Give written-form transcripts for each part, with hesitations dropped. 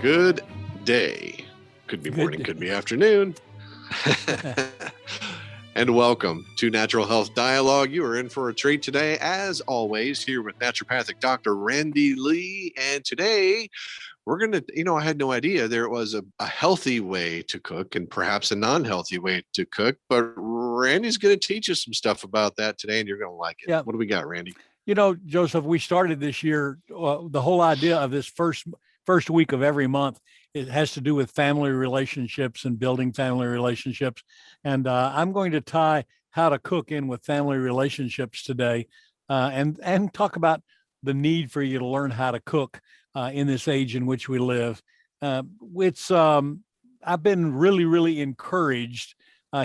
Good day. Could be Good morning, day. could be afternoon. And welcome to Natural Health Dialogue. You are in for a treat today, as always, here with naturopathic Dr. Randy Lee. And today we're going to, I had no idea there was a healthy way to cook and perhaps a non-healthy way to cook, but Randy's going to teach us some stuff about that today, and you're going to like it. Yeah. What do we got, Randy? Joseph, we started this year, the whole idea of this first week of every month, it has to do with family relationships and building family relationships. And I'm going to tie how to cook in with family relationships today, and talk about the need for you to learn how to cook in this age in which we live. I've been really encouraged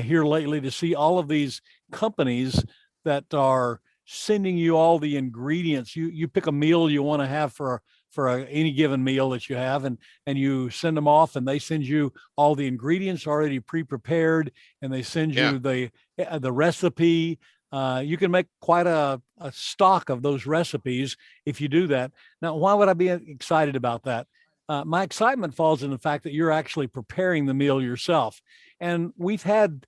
here lately to see all of these companies that are sending you all the ingredients. You pick a meal you want to have for any given meal that you have, and you send them off, and they send you all the ingredients already pre-prepared, and they send you the recipe. You can make quite a stock of those recipes if you do that. Now, why would I be excited about that? My excitement falls in the fact that you're actually preparing the meal yourself. And we've had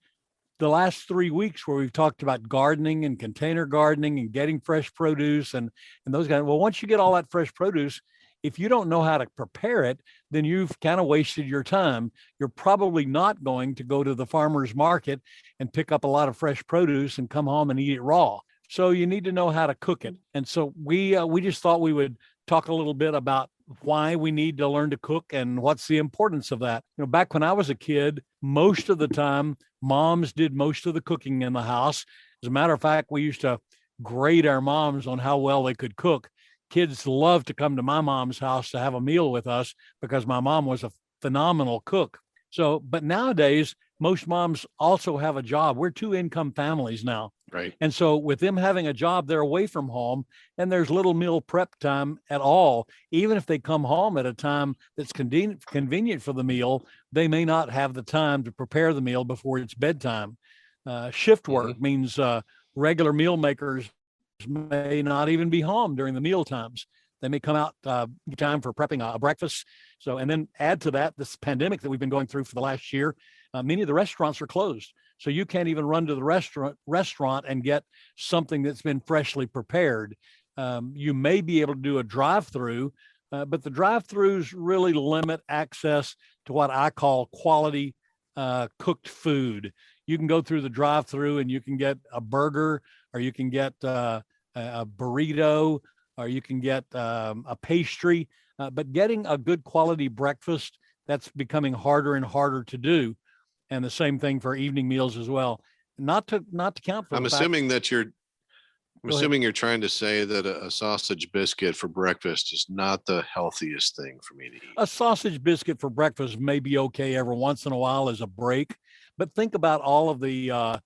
the last 3 weeks where we've talked about gardening and container gardening and getting fresh produce and those guys. Well, once you get all that fresh produce, if you don't know how to prepare it, then you've kind of wasted your time. You're probably not going to go to the farmer's market and pick up a lot of fresh produce and come home and eat it raw. So you need to know how to cook it. And so we just thought we would talk a little bit about why we need to learn to cook and what's the importance of that. Back when I was a kid, most of the time, moms did most of the cooking in the house. As a matter of fact, we used to grade our moms on how well they could cook. Kids loved to come to my mom's house to have a meal with us because my mom was a phenomenal cook. So, but nowadays, most moms also have a job. We're two-income families now. Right. And so with them having a job, they're away from home, and there's little meal prep time at all. Even if they come home at a time that's convenient for the meal, they may not have the time to prepare the meal before it's bedtime. Shift work means regular meal makers may not even be home during the meal times. They may come out time for prepping a breakfast. So, and then add to that this pandemic that we've been going through for the last year. Many of the restaurants are closed. So you can't even run to the restaurant and get something that's been freshly prepared. You may be able to do a drive-through, but the drive-throughs really limit access to what I call quality cooked food. You can go through the drive-through and you can get a burger, or you can get a burrito, or you can get a pastry, but getting a good quality breakfast, that's becoming harder and harder to do. And the same thing for evening meals as well. Not to count for. I'm assuming you're trying to say that a sausage biscuit for breakfast is not the healthiest thing for me to eat. A sausage biscuit for breakfast may be okay every once in a while as a break, but think about all of the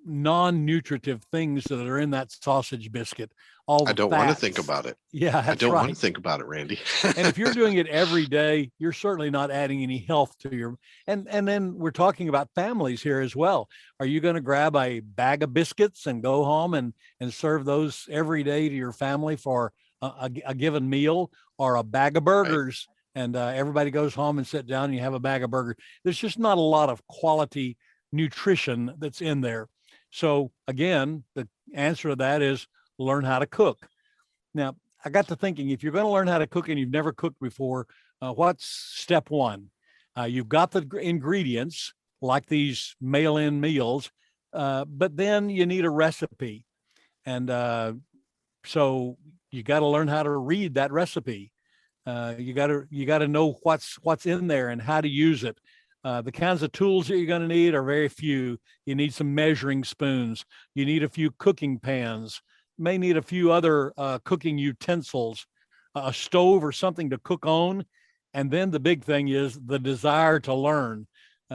non-nutritive things that are in that sausage biscuit. I don't want to think about it. Yeah, I don't want to think about it, Randy. And if you're doing it every day, you're certainly not adding any health to your, and then we're talking about families here as well. Are you going to grab a bag of biscuits and go home and serve those every day to your family for a given meal, or a bag of burgers? Right. And everybody goes home and sit down and you have a bag of burgers. There's just not a lot of quality nutrition that's in there. So again, the answer to that is learn how to cook. Now, I got to thinking, if you're going to learn how to cook and you've never cooked before, what's step one? You've got the ingredients, like these mail-in meals, but then you need a recipe. And so you got to learn how to read that recipe. You got to know what's in there and how to use it. The kinds of tools that you're going to need are very few. You need some measuring spoons. You need a few cooking pans. May need a few other cooking utensils, a stove or something to cook on. And then the big thing is the desire to learn,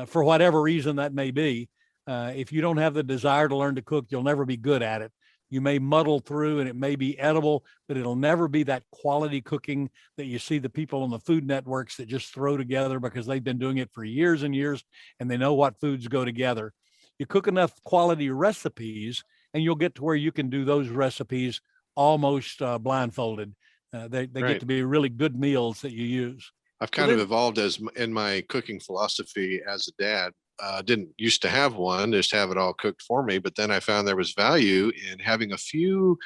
for whatever reason that may be. If you don't have the desire to learn to cook, you'll never be good at it. You may muddle through and it may be edible, but it'll never be that quality cooking that you see the people on the food networks that just throw together because they've been doing it for years and years and they know what foods go together. You cook enough quality recipes and you'll get to where you can do those recipes almost blindfolded. They get to be really good meals that you use. I've So kind of then, evolved in my cooking philosophy as a dad. Didn't used to have one, just have it all cooked for me. But then I found there was value in having a few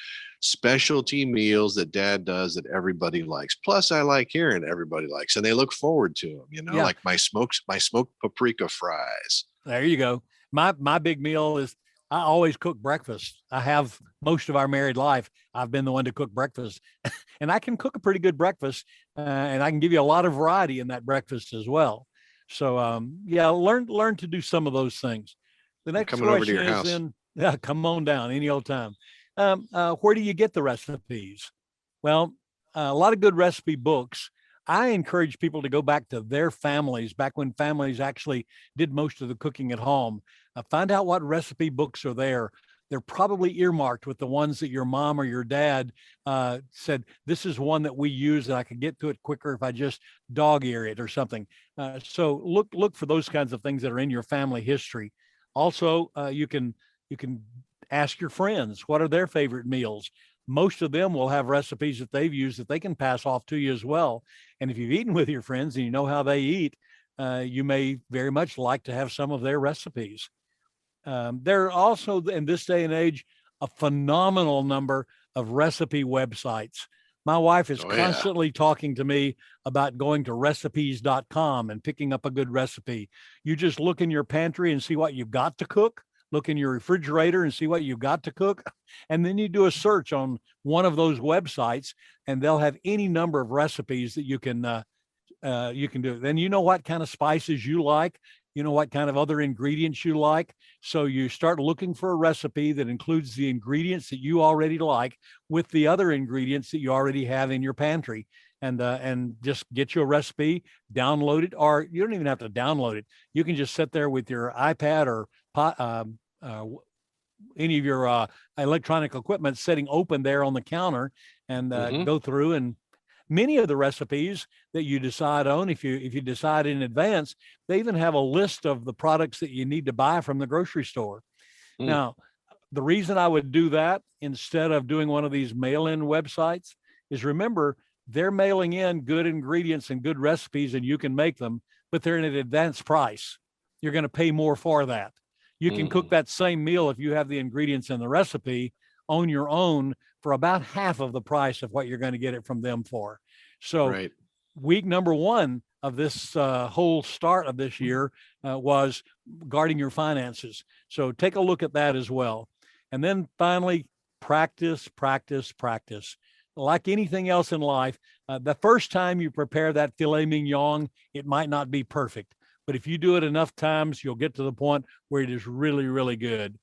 specialty meals that dad does that everybody likes. Plus, I like hearing everybody likes, and they look forward to them. yeah, Like my smoked paprika fries. there you go. My big meal is I always cook breakfast. I have most of our married life. I've been the one to cook breakfast, and I can cook a pretty good breakfast, and I can give you a lot of variety in that breakfast as well. So yeah, learn to do some of those things. The I'm next coming over to question your is house. then yeah, come on down any old time. Where do you get the recipes? Well, a lot of good recipe books. I encourage people to go back to their families, back when families actually did most of the cooking at home. Find out what recipe books are there. They're probably earmarked with the ones that your mom or your dad said, this is one that we use and I could get to it quicker if I just dog ear it or something. So look for those kinds of things that are in your family history. Also, you can ask your friends what are their favorite meals. Most of them will have recipes that they've used that they can pass off to you as well. And if you've eaten with your friends and you know how they eat, you may very much like to have some of their recipes. There are also, in this day and age, a phenomenal number of recipe websites. My wife is Oh yeah. constantly talking to me about going to recipes.com and picking up a good recipe. You just look in your pantry and see what you've got to cook, look in your refrigerator and see what you've got to cook. And then you do a search on one of those websites, and they'll have any number of recipes that you can do. Then you know what kind of spices you like, you know what kind of other ingredients you like. So you start looking for a recipe that includes the ingredients that you already like with the other ingredients that you already have in your pantry. And just get you a recipe, download it, or you don't even have to download it. You can just sit there with your iPad or any of your electronic equipment sitting open there on the counter, and Hmm. go through. And many of the recipes that you decide on, if you decide in advance, they even have a list of the products that you need to buy from the grocery store. Mm. Now, the reason I would do that instead of doing one of these mail-in websites is, remember, they're mailing in good ingredients and good recipes and you can make them, but they're in an advanced price. You're going to pay more for that. You can cook Mm. that same meal if you have the ingredients in the recipe on your own for about half of the price of what you're going to get it from them for. So Right. week number one of this whole start of this year was guarding your finances. So take a look at that as well. And then finally, practice, practice, practice. Like anything else in life, the first time you prepare that filet mignon, it might not be perfect. But if you do it enough times, you'll get to the point where it is really, really good.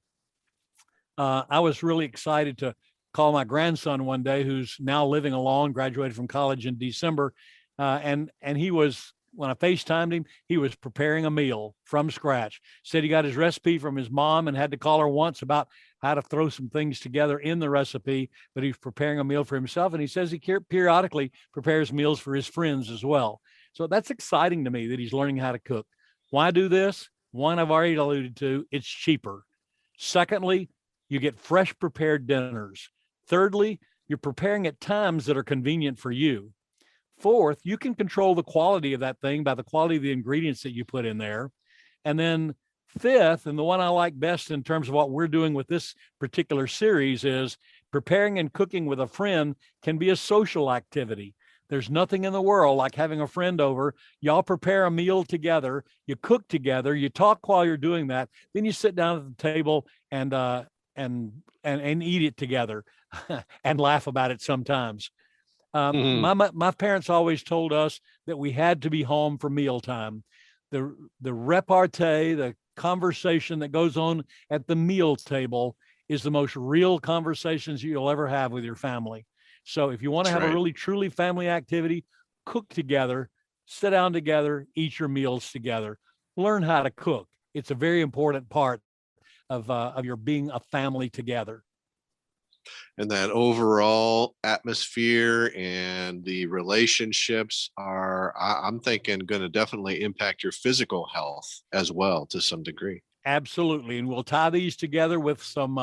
I was really excited to call my grandson one day, who's now living alone, graduated from college in December, and he was, when I FaceTimed him, he was preparing a meal from scratch. Said he got his recipe from his mom and had to call her once about how to throw some things together in the recipe, but he's preparing a meal for himself. And he says he periodically prepares meals for his friends as well. So that's exciting to me that he's learning how to cook. Why do this? One, I've already alluded to, it's cheaper. Secondly, you get fresh prepared dinners. Thirdly, you're preparing at times that are convenient for you. Fourth, you can control the quality of that thing by the quality of the ingredients that you put in there. And then fifth, and the one I like best in terms of what we're doing with this particular series, is preparing and cooking with a friend can be a social activity. There's nothing in the world like having a friend over. Y'all prepare a meal together, you cook together, you talk while you're doing that, then you sit down at the table and eat it together and laugh about it sometimes. Hmm. My parents always told us that we had to be home for mealtime. The repartee, the conversation that goes on at the meal table is the most real conversations you'll ever have with your family. So if you want to That's have a right. really truly family activity, cook together, sit down together, eat your meals together, learn how to cook. It's a very important part of your being a family together. And that overall atmosphere and the relationships are, I'm thinking, going to definitely impact your physical health as well to some degree. Absolutely, and we'll tie these together with some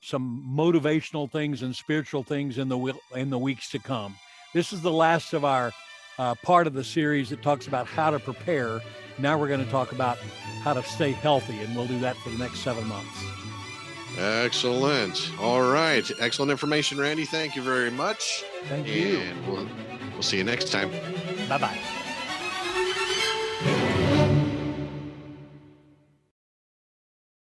motivational things and spiritual things in the weeks to come. This is the last of our part of the series that talks about how to prepare. Now we're going to talk about how to stay healthy, and we'll do that for the next 7 months. Excellent. All right. Excellent information, Randy. Thank you very much. Thank you. And we'll see you next time. Bye-bye.